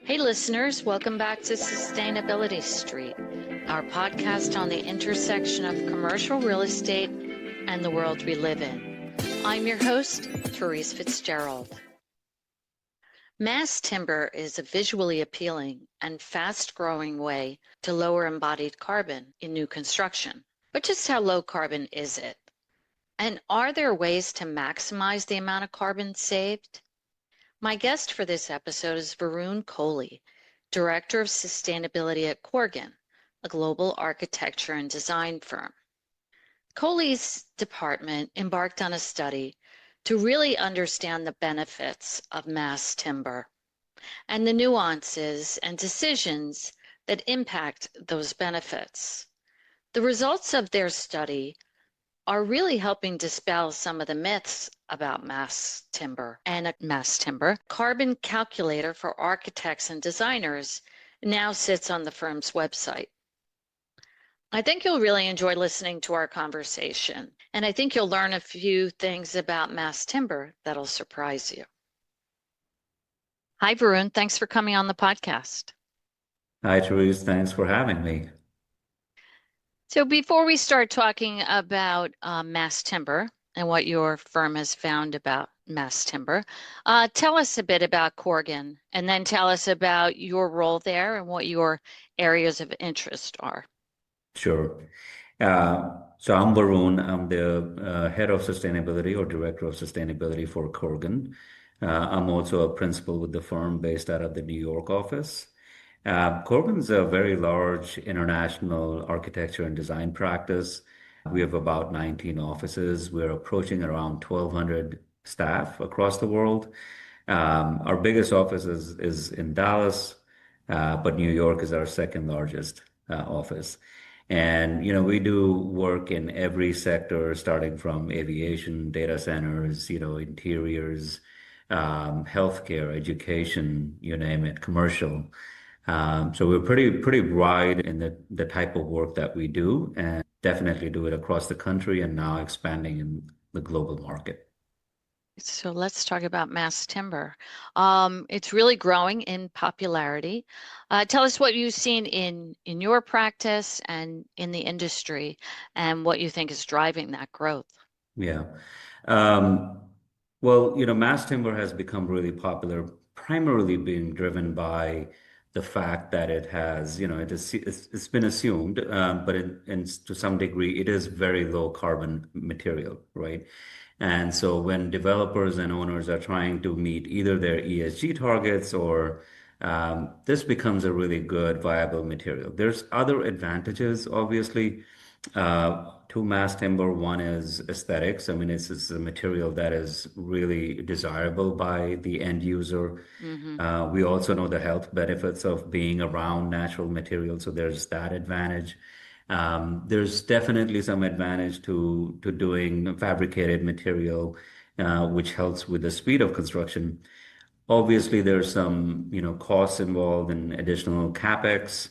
Hey, listeners, welcome back to Sustainability Street, our podcast on the intersection of commercial real estate and the world we live in. I'm your host, Therese Fitzgerald. Mass timber is a visually appealing and fast-growing way to lower embodied carbon in new construction. But just how low carbon is it? And are there ways to maximize the amount of carbon saved? My guest for this episode is Varun Kohli, Director of Sustainability at Corgan, a global architecture and design firm. Kohli's department embarked on a study to really understand the benefits of mass timber and the nuances and decisions that impact those benefits. The results of their study are really helping dispel some of the myths about mass timber. And a mass timber carbon calculator for architects and designers now sits on the firm's website. I think you'll really enjoy listening to our conversation, and I think you'll learn a few things about mass timber that'll surprise you. Hi, Varun. Thanks for coming on the podcast. Hi, Therese. Thanks for having me. So before we start talking about mass timber and what your firm has found about mass timber, tell us a bit about Corgan, and then tell us about your role there and what your areas of interest are. Sure. So I'm Varun. I'm the head of sustainability or director of sustainability for Corgan. I'm also a principal with the firm based out of the New York office. Corgan's a very large international architecture and design practice. We have about 19 offices. We're approaching around 1,200 staff across the world. Our biggest office is in Dallas, but New York is our second largest office. And, we do work in every sector, starting from aviation, data centers, interiors, healthcare, education, you name it, commercial. So we're pretty wide in the type of work that we do, and definitely do it across the country and now expanding in the global market. So let's talk about mass timber. It's really growing in popularity. Tell us what you've seen in your practice and in the industry, and what you think is driving that growth. Yeah. Um, well, mass timber has become really popular, primarily being driven by the fact that it has, it's been assumed, but to some degree, it is very low carbon material, right? And so when developers and owners are trying to meet either their ESG targets or this becomes a really good, viable material. There's other advantages, obviously, to mass timber. One is aesthetics. I mean, it's a material that is really desirable by the end user. We also know the health benefits of being around natural materials, so there's that advantage. There's definitely some advantage to doing fabricated material, which helps with the speed of construction. Obviously, there's some, costs involved in additional capex,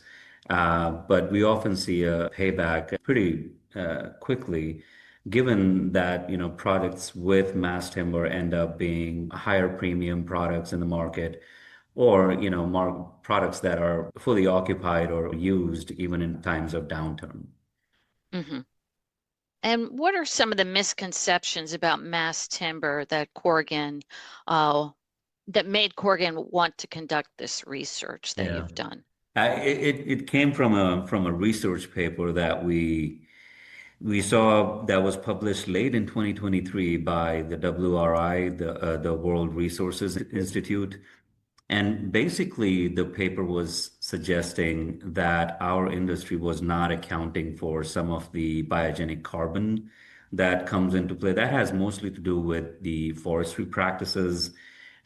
but we often see a payback pretty quickly, given that, products with mass timber end up being higher premium products in the market, or, products that are fully occupied or used even in times of downturn. hmm And what are some of the misconceptions about mass timber that that made Corgan want to conduct this research that Yeah. you've done? It came from a research paper that we saw that was published late in 2023 by the WRI, the World Resources Institute. And basically, the paper was suggesting that our industry was not accounting for some of the biogenic carbon that comes into play. That has mostly to do with the forestry practices.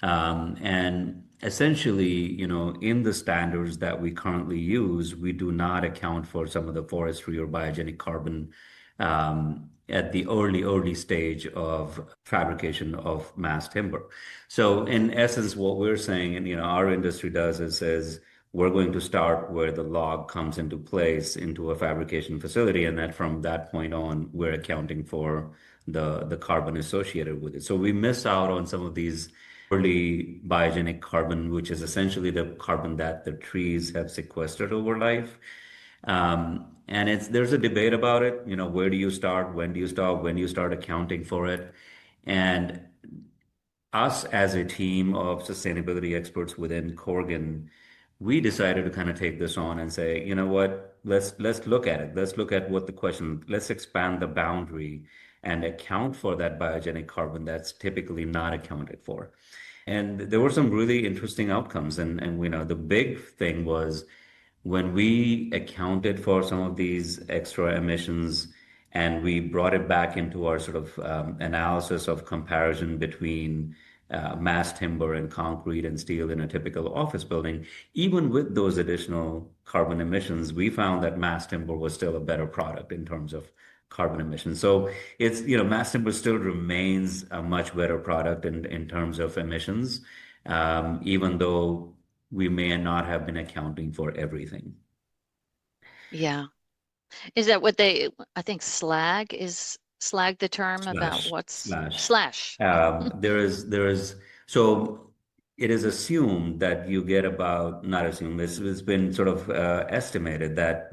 And essentially, in the standards that we currently use, we do not account for some of the forestry or biogenic carbon at the early stage of fabrication of mass timber. So in essence, what we're saying, and our industry does, is says we're going to start where the log comes into place into a fabrication facility, and that from that point on, we're accounting for the carbon associated with it. So we miss out on some of these purely biogenic carbon, which is essentially the carbon that the trees have sequestered over life. And there's a debate about it. Where do you start? When do you stop? When do you start accounting for it? And us as a team of sustainability experts within Corgan, we decided to kind of take this on and say, you know what, let's look at it. Let's look at what the question, let's expand the boundary and account for that biogenic carbon that's typically not accounted for. And there were some really interesting outcomes. And the big thing was when we accounted for some of these extra emissions and we brought it back into our sort of analysis of comparison between mass timber and concrete and steel in a typical office building, even with those additional carbon emissions, we found that mass timber was still a better product in terms of carbon emissions. So mass timber still remains a much better product in terms of emissions, even though we may not have been accounting for everything. Yeah. Is that what I think slag the term about what's slash. So it is assumed that you get about, not assumed, it's been sort of estimated that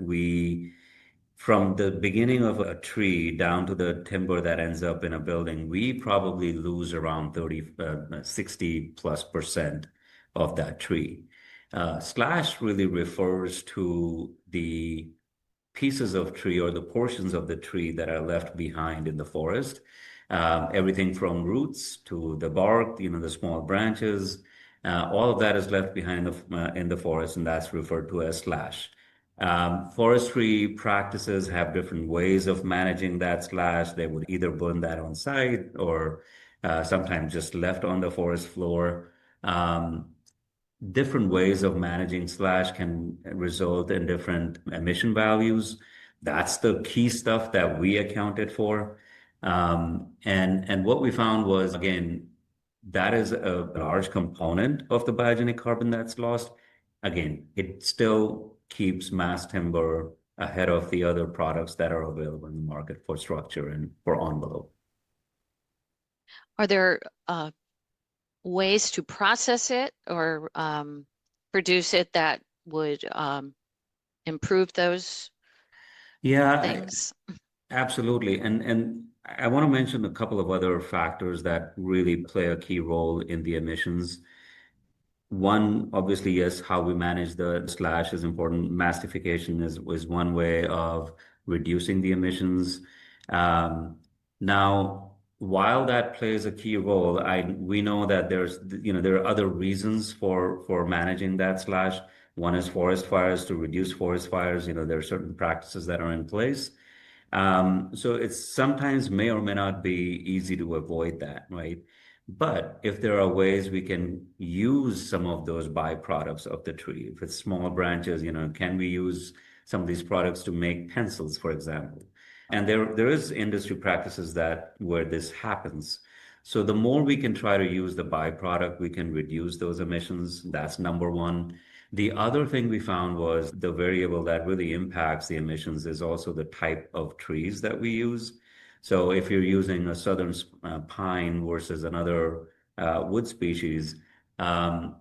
from the beginning of a tree down to the timber that ends up in a building, we probably lose around 60+% of that tree. Slash really refers to the pieces of tree or the portions of the tree that are left behind in the forest. Everything from roots to the bark, the small branches, all of that is left behind in the forest, and that's referred to as slash. Forestry practices have different ways of managing that slash. They would either burn that on site or sometimes just left on the forest floor. Different ways of managing slash can result in different emission values. That's the key stuff that we accounted for. And what we found was, again, that is a large component of the biogenic carbon that's lost. Again, it still keeps mass timber ahead of the other products that are available in the market for structure and for envelope. Are there ways to process it or produce it that would improve those things? Absolutely. And I want to mention a couple of other factors that really play a key role in the emissions. One, obviously, yes, how we manage the slash is important. Massification is one way of reducing the emissions. Now, while that plays a key role, we know that there are other reasons for managing that slash. One is forest fires. To reduce forest fires, there are certain practices that are in place. So it's sometimes may or may not be easy to avoid that, right? But if there are ways we can use some of those byproducts of the tree, if it's small branches, can we use some of these products to make pencils, for example? And there is industry practices where this happens. So the more we can try to use the byproduct, we can reduce those emissions. That's number one. The other thing we found was the variable that really impacts the emissions is also the type of trees that we use. So if you're using a southern pine versus another wood species,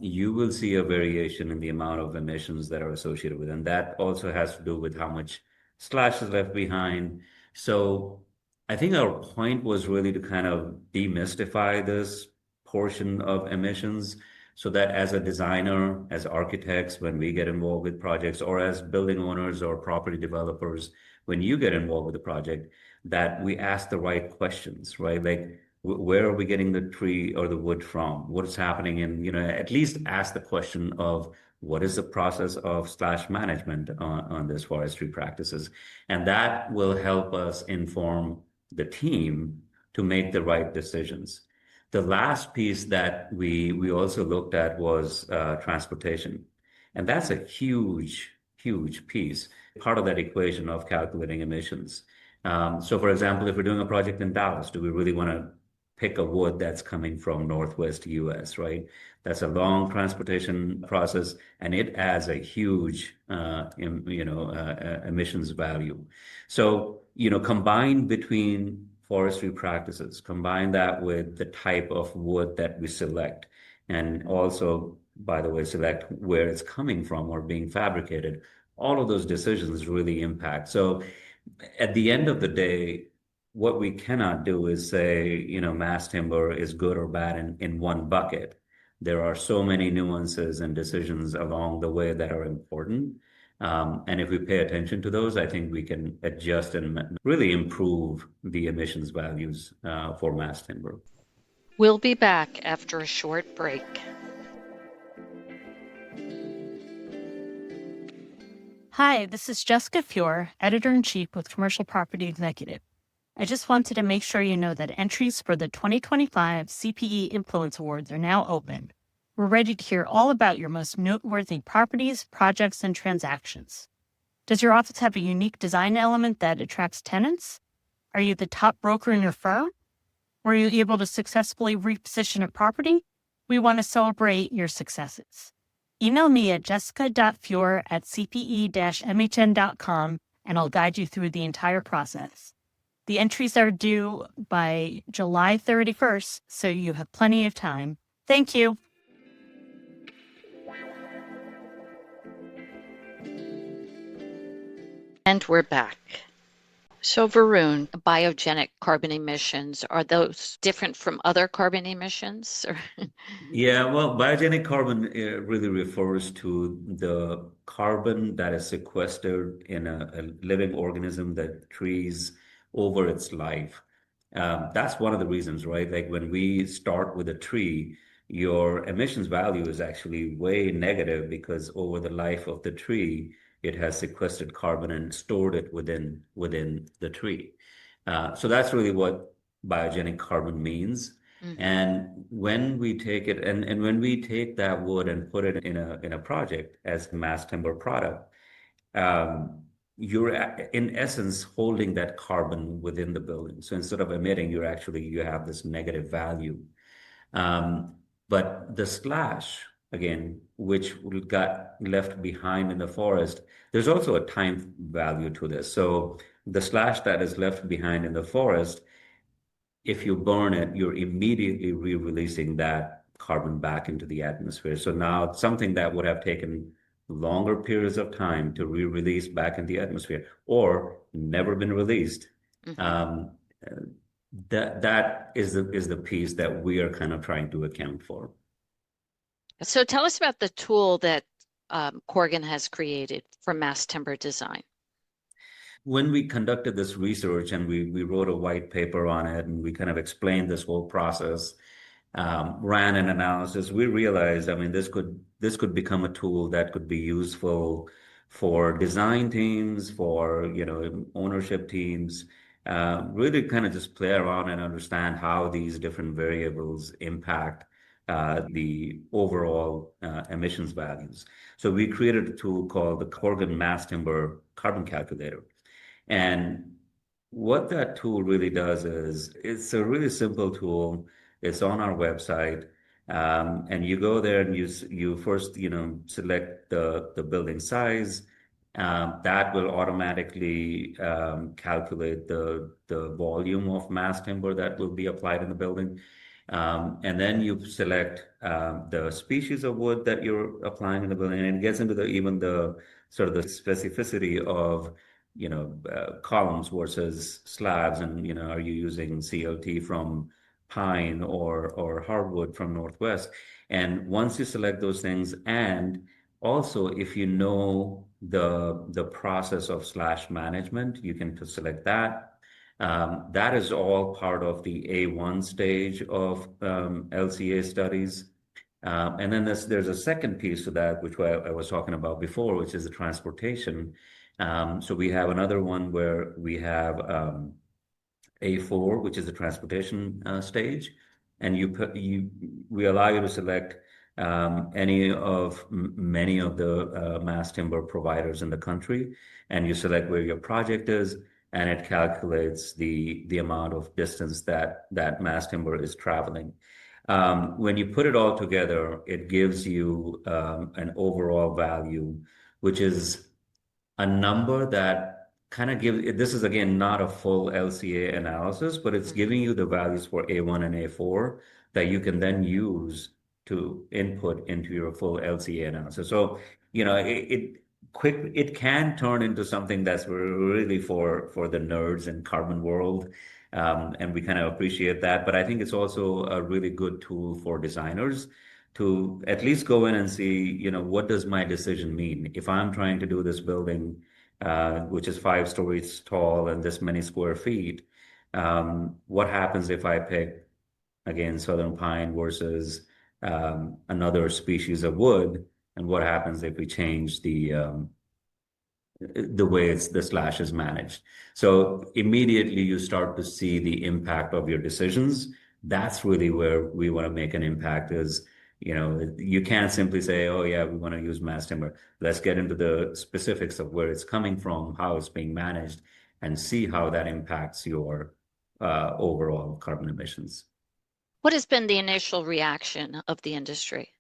you will see a variation in the amount of emissions that are associated with it. And that also has to do with how much slash is left behind. So I think our point was really to kind of demystify this portion of emissions so that as a designer, as architects, when we get involved with projects, or as building owners or property developers, when you get involved with the project, that we ask the right questions, right? Like, where are we getting the tree or the wood from? What is happening? And, at least ask the question of what is the process of slash management on this forestry practices? And that will help us inform the team to make the right decisions. The last piece that we also looked at was transportation. And that's a huge, huge piece, part of that equation of calculating emissions. So for example, if we're doing a project in Dallas, do we really want to pick a wood that's coming from Northwest US, right? That's a long transportation process, and it adds a huge, emissions value. So, combined between forestry practices, combine that with the type of wood that we select, and also, by the way, select where it's coming from or being fabricated. All of those decisions really impact. So at the end of the day, what we cannot do is say, mass timber is good or bad in one bucket. There are so many nuances and decisions along the way that are important. And if we pay attention to those, I think we can adjust and really improve the emissions values for mass timber. We'll be back after a short break. Hi, this is Jessica Fior, Editor-in-Chief with Commercial Property Executive. I just wanted to make sure you know that entries for the 2025 CPE Influence Awards are now open. We're ready to hear all about your most noteworthy properties, projects, and transactions. Does your office have a unique design element that attracts tenants? Are you the top broker in your firm? Were you able to successfully reposition a property? We want to celebrate your successes. Email me at jessica.fior@cpe-mhn.com and I'll guide you through the entire process. The entries are due by July 31st, so you have plenty of time. Thank you. And we're back. So Varun, biogenic carbon emissions, are those different from other carbon emissions? Yeah, well, biogenic carbon really refers to the carbon that is sequestered in a living organism, that trees over its life. That's one of the reasons, right? Like when we start with a tree, your emissions value is actually way negative because over the life of the tree, it has sequestered carbon and stored it within the tree. So that's really what biogenic carbon means. And when we take it, and when we take that wood and put it in a project as mass timber product, you're in essence holding that carbon within the building. So instead of emitting, you have this negative value. But the slash, again, which got left behind in the forest, there's also a time value to this. So the slash that is left behind in the forest, if you burn it, you're immediately re-releasing that carbon back into the atmosphere. So now something that would have taken longer periods of time to re-release back in the atmosphere or never been released, that is the piece that we are kind of trying to account for. So tell us about the tool that Corgan has created for mass timber design. When we conducted this research and we wrote a white paper on it and we kind of explained this whole process, ran an analysis, we realized, I mean, this could become a tool that could be useful for design teams, for ownership teams, really kind of just play around and understand how these different variables impact the overall emissions values. So we created a tool called the Corgan Mass Timber Carbon Calculator. And what that tool really does is it's a really simple tool. It's on our website. And you go there and you first, select the building size. That will automatically calculate the volume of mass timber that will be applied in the building. And then you select the species of wood that you're applying in the building, and it gets into even the sort of the specificity of columns versus slabs, and are you using CLT from pine or hardwood from Northwest? And once you select those things, and also if you know the process of slash management, you can select that. That is all part of the A1 stage of LCA studies. And then there's a second piece to that, which I was talking about before, which is the transportation. So we have another one where we have A4, which is the transportation stage, and we allow you to select any of many of the mass timber providers in the country, and you select where your project is, and it calculates the amount of distance that mass timber is traveling. When you put it all together, it gives you an overall value, which is a number that kind of gives, this is again not a full LCA analysis, but it's giving you the values for A1 and A4 that you can then use to input into your full LCA analysis. So, you know, it can turn into something that's really for the nerds and carbon world. And we kind of appreciate that. But I think it's also a really good tool for designers to at least go in and see, you know, what does my decision mean? If I'm trying to do this building, which is 5 stories tall and this many square feet, what happens if I pick, again, southern pine versus another species of wood? And what happens if we change the way the slash is managed? So immediately you start to see the impact of your decisions. That's really where we want to make an impact is, you know, you can't simply say, oh yeah, we want to use mass timber. Let's get into the specifics of where it's coming from, how it's being managed, and see how that impacts your overall carbon emissions. What has been the initial reaction of the industry?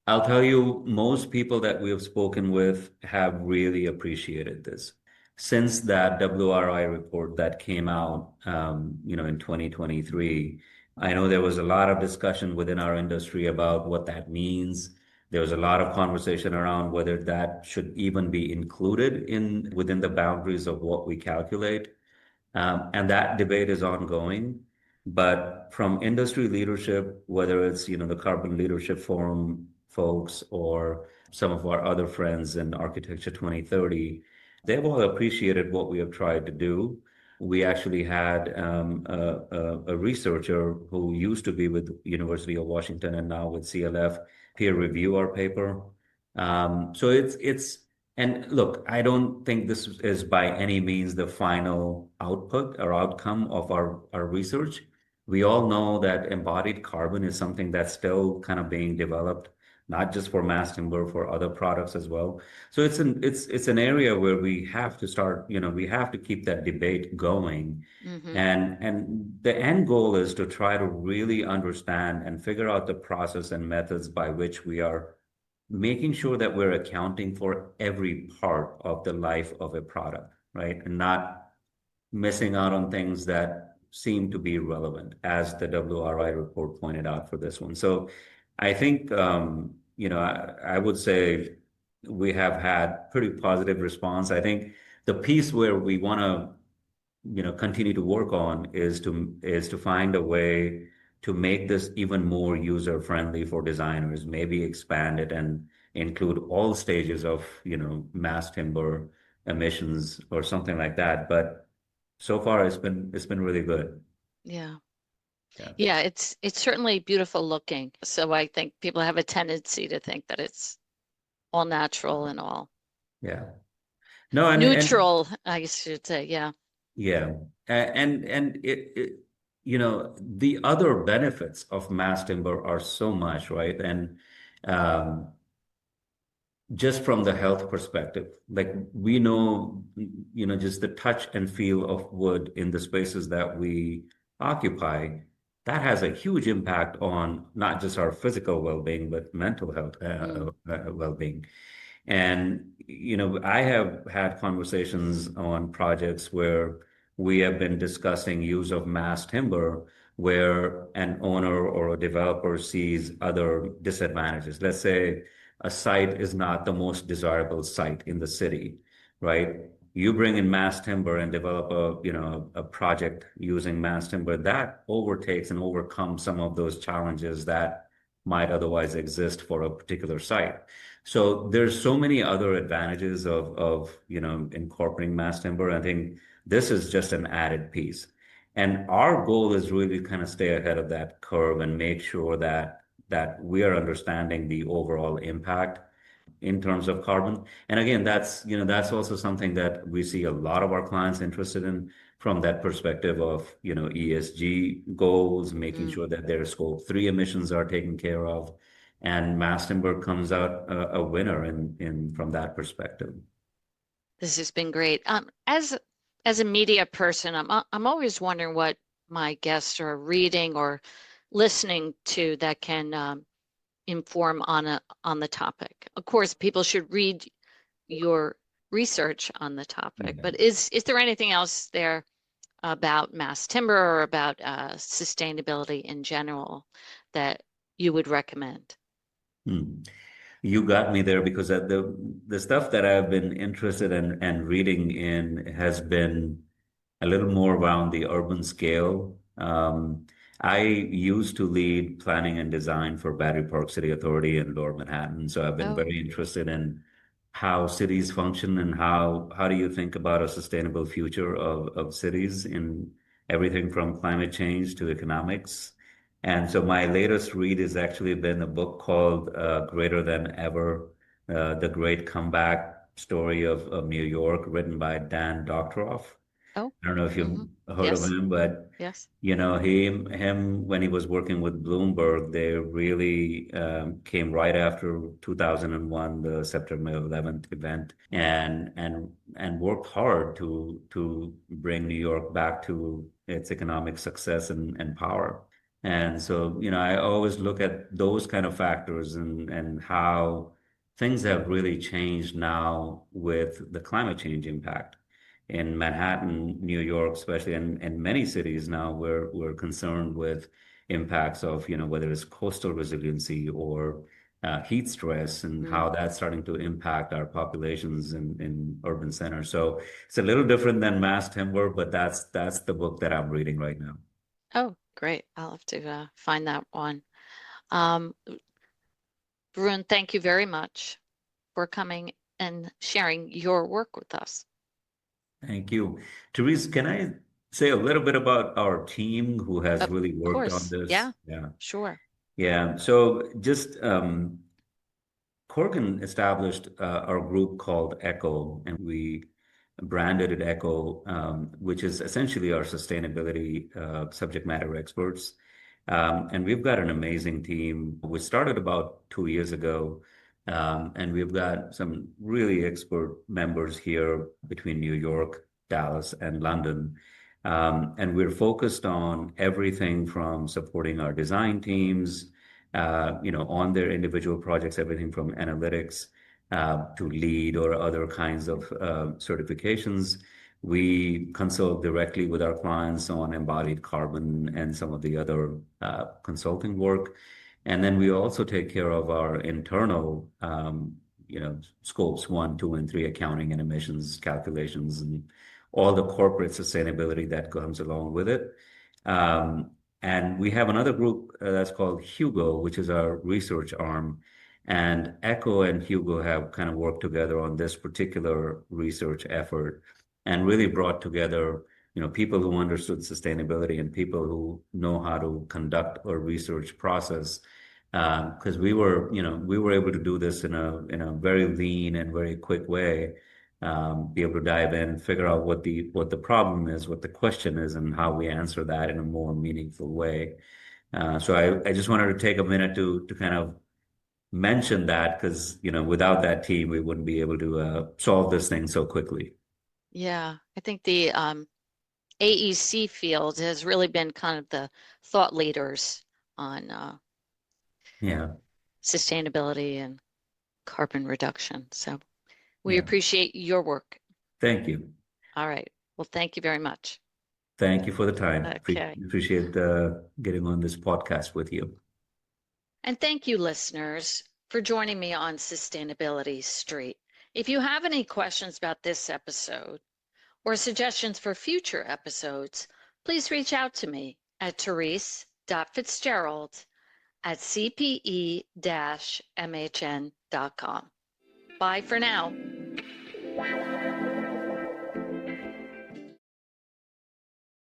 I'll tell you, most people that we have spoken with have really appreciated this. Since that WRI report that came out, you know, in 2023, I know there was a lot of discussion within our industry about what that means. There was a lot of conversation around whether that should even be included within the boundaries of what we calculate. And that debate is ongoing. But from industry leadership, whether it's, you know, the Carbon Leadership Forum folks or some of our other friends in Architecture 2030, they've all appreciated what we have tried to do. We actually had a researcher who used to be with University of Washington and now with CLF peer review our paper. So and look, I don't think this is by any means the final output or outcome of our research. We all know that embodied carbon is something that's still kind of being developed, not just for mass timber, for other products as well. So it's an area where we have to start, you know, we have to keep that debate going. Mm-hmm. And the end goal is to try to really understand and figure out the process and methods by which we are making sure that we're accounting for every part of the life of a product, right? And not missing out on things that seem to be relevant, as the WRI report pointed out for this one. So I think, you know, I would say we have had pretty positive response. I think the piece where we want to, you know, continue to work on is to find a way to make this even more user friendly for designers, maybe expand it and include all stages of, you know, mass timber emissions or something like that. But so far it's been really good. Yeah. Yeah. Yeah, it's certainly beautiful looking. So I think people have a tendency to think that it's all natural and all Yeah. No, neutral, I should say. Yeah. Yeah. And you know, the other benefits of mass timber are so much, right? And um, just from the health perspective, like we know, you know, just the touch and feel of wood in the spaces that we occupy, that has a huge impact on not just our physical well-being, but mental health well-being. And, you know, I have had conversations on projects where we have been discussing use of mass timber where an owner or a developer sees other disadvantages. Let's say a site is not the most desirable site in the city, right? You bring in mass timber and develop a project using mass timber that overtakes and overcomes some of those challenges that might otherwise exist for a particular site. So there's so many other advantages of you know, incorporating mass timber. I think this is just an added piece. And our goal is really kind of stay ahead of that curve and make sure that we are understanding the overall impact in terms of carbon. And again, that's, you know, that's also something that we see a lot of our clients interested in from that perspective of, you know, ESG goals, making sure that their scope 3 emissions are taken care of. And mass timber comes out a winner in from that perspective. This has been great. As a media person, I'm always wondering what my guests are reading or listening to that can inform on the topic. Of course, people should read your research on the topic, but is there anything else there about mass timber or about sustainability in general that you would recommend? Hmm. You got me there because the stuff that I've been interested in and reading in has been a little more around the urban scale. I used to lead planning and design for Battery Park City Authority in Lower Manhattan, so I've been Oh, very interested in how cities function and how do you think about a sustainable future of cities in everything from climate change to economics. And so my latest read has actually been a book called Greater Than Ever, The Great Comeback Story of New York, written by Dan Doctoroff. oh, I don't know if mm-hmm. you've heard of Yes, him, but yes. him when he was working with Bloomberg, they really came right after 2001, the September 11th event, and worked hard to bring New York back to its economic success and power. And so, I always look at those kind of factors and how things have really changed now with the climate change impact in Manhattan, New York, especially, and many cities now, we're concerned with impacts of, whether it's coastal resiliency or heat stress and Mm. how that's starting to impact our populations in urban centers. So it's a little different than mass timber, but that's the book that I'm reading right now. Oh, great. I'll have to find that one. Um, Varun, thank you very much for coming and sharing your work with us. Thank you. Therese, can I say a little bit about our team who has Of really worked on course. this? Yeah, Yeah. sure. Yeah. So just Corgan established our group called Echo, and we branded it Echo, which is essentially our sustainability subject matter experts. And we've got an amazing team. We started about 2 years ago, and we've got some really expert members here between New York, Dallas, and London. And we're focused on everything from supporting our design teams on their individual projects, everything from analytics to lead or other kinds of certifications. We consult directly with our clients on embodied carbon and some of the other consulting work. And then we also take care of our internal, scopes 1, 2, and 3 accounting and emissions calculations and all the corporate sustainability that comes along with it. Um, and we have another group that's called Hugo, which is our research arm. And Echo and Hugo have kind of worked together on this particular research effort and really brought together, people who understood sustainability and people who know how to conduct a research process. Because we were able to do this in a very lean and very quick way, be able to dive in, figure out what the problem is, what the question is, and how we answer that in a more meaningful way. So I just wanted to take a minute to kind of mention that because without that team we wouldn't be able to solve this thing so quickly. Yeah, I think the AEC field has really been kind of the thought leaders on Yeah, sustainability and carbon reduction. So we yeah. appreciate your work. Thank you. All right. Well, thank you very much. Thank you for the time. Okay. Appreciate getting on this podcast with you. And thank you, listeners, for joining me on Sustainability Street. If you have any questions about this episode or suggestions for future episodes, please reach out to me at therese.fitzgerald@cpe-mhn.com. Bye for now.